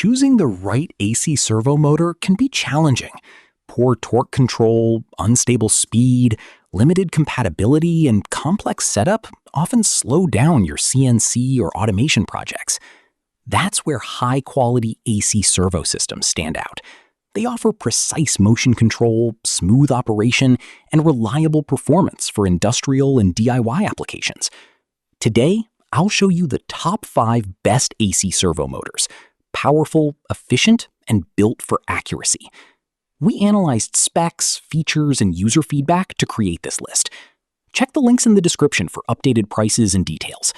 choosing the right AC servo motor can be challenging. Poor torque control, unstable speed, limited compatibility, and complex setup often slow down your CNC or automation projects. That's where high-quality AC servo systems stand out. They offer precise motion control, smooth operation, and reliable performance for industrial and DIY applications. Today, I'll show you the top 5 best AC servo motors: powerful, efficient, and built for accuracy. We analyzed specs, features, and user feedback to create this list. Check the links in the description for updated prices and details.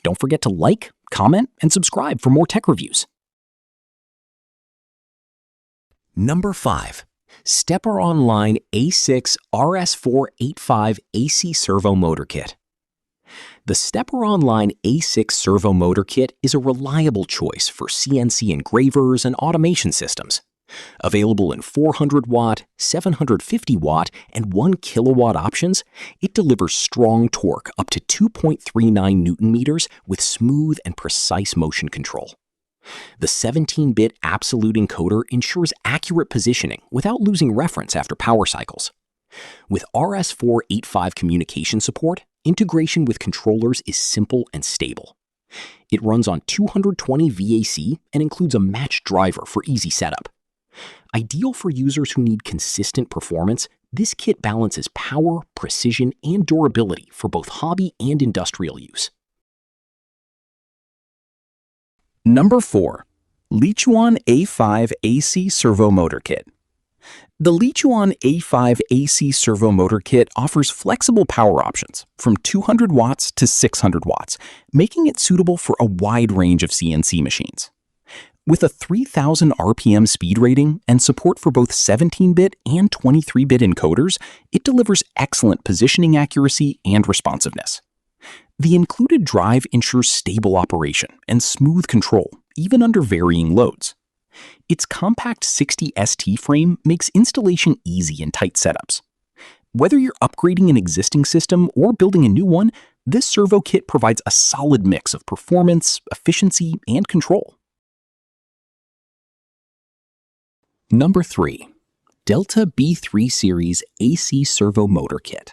Don't forget to like, comment, and subscribe for more tech reviews. Number 5. STEPPERONLINE A6 RS485 AC Servo Motor Kit. The STEPPERONLINE A6 Servo Motor Kit is a reliable choice for CNC engravers and automation systems. Available in 400-watt, 750-watt, and 1 kilowatt options, it delivers strong torque up to 2.39 Newton-meters with smooth and precise motion control. The 17-bit absolute encoder ensures accurate positioning without losing reference after power cycles. With RS485 communication support, integration with controllers is simple and stable. It runs on 220 VAC and includes a matched driver for easy setup. Ideal for users who need consistent performance, this kit balances power, precision, and durability for both hobby and industrial use. Number 4. Lichuan A5 AC Servo Motor Kit. The Lichuan A5 AC Servo Motor Kit offers flexible power options from 200 watts to 600 watts, making it suitable for a wide range of CNC machines. With a 3,000 RPM speed rating and support for both 17-bit and 23-bit encoders, it delivers excellent positioning accuracy and responsiveness. The included drive ensures stable operation and smooth control, even under varying loads. Its compact 60 ST frame makes installation easy in tight setups. Whether you're upgrading an existing system or building a new one, this servo kit provides a solid mix of performance, efficiency, and control. Number 3. Delta B3 Series AC Servo Motor Kit.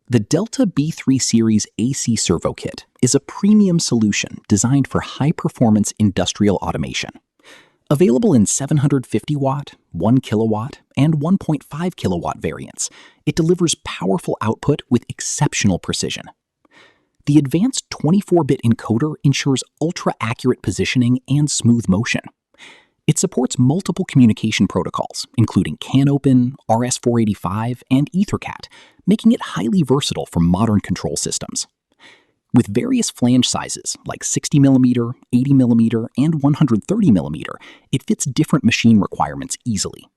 The Delta B3 Series AC Servo Kit is a premium solution designed for high-performance industrial automation. Available in 750-watt, 1 kilowatt, and 1.5 kilowatt variants, it delivers powerful output with exceptional precision. The advanced 24-bit encoder ensures ultra-accurate positioning and smooth motion. It supports multiple communication protocols, including CAN-open, RS485, and EtherCAT, making it highly versatile for modern control systems. With various flange sizes like 60mm, 80mm, and 130mm, it fits different machine requirements easily.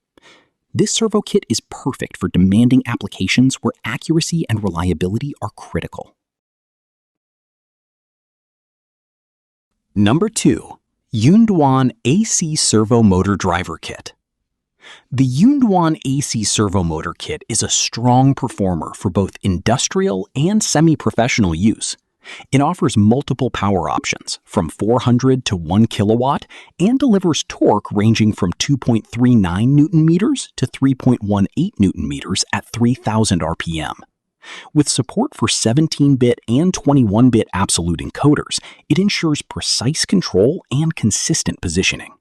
This servo kit is perfect for demanding applications where accuracy and reliability are critical. Number 2. DUAN AC Servo Motor Driver Kit. The DUAN AC Servo Motor Kit is a strong performer for both industrial and semi-professional use. It offers multiple power options from 400 to 1 kilowatt and delivers torque ranging from 2.39 Newton-meters to 3.18 Newton-meters at 3,000 RPM. With support for 17-bit and 21-bit absolute encoders, it ensures precise control and consistent positioning.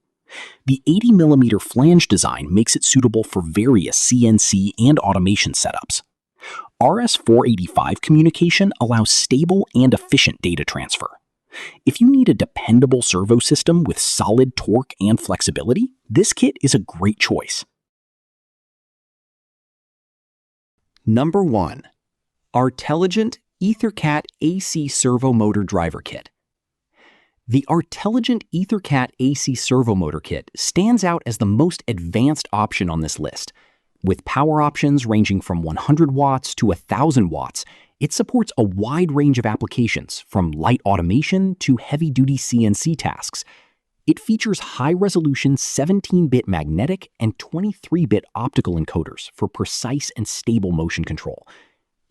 The 80mm flange design makes it suitable for various CNC and automation setups. RS485 communication allows stable and efficient data transfer. If you need a dependable servo system with solid torque and flexibility, this kit is a great choice. Number 1. Rtelligent EtherCAT AC Servo Motor Driver Kit. The Rtelligent EtherCAT AC Servo Motor Kit stands out as the most advanced option on this list. With power options ranging from 100 watts to 1,000 watts, it supports a wide range of applications from light automation to heavy-duty CNC tasks. It features high-resolution 17-bit magnetic and 23-bit optical encoders for precise and stable motion control.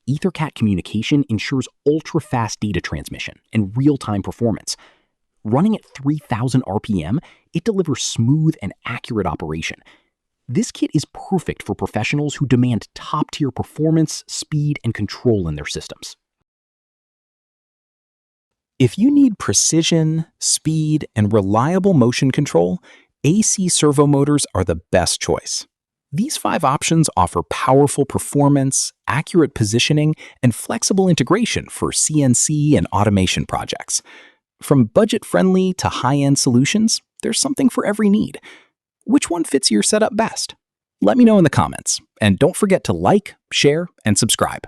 EtherCAT communication ensures ultra-fast data transmission and real-time performance. Running at 3,000 RPM, it delivers smooth and accurate operation. This kit is perfect for professionals who demand top-tier performance, speed, and control in their systems. If you need precision, speed, and reliable motion control, AC Servo Motors are the best choice. These 5 options offer powerful performance, accurate positioning, and flexible integration for CNC and automation projects. From budget-friendly to high-end solutions, there's something for every need. Which one fits your setup best? Let me know in the comments, and don't forget to like, share, and subscribe.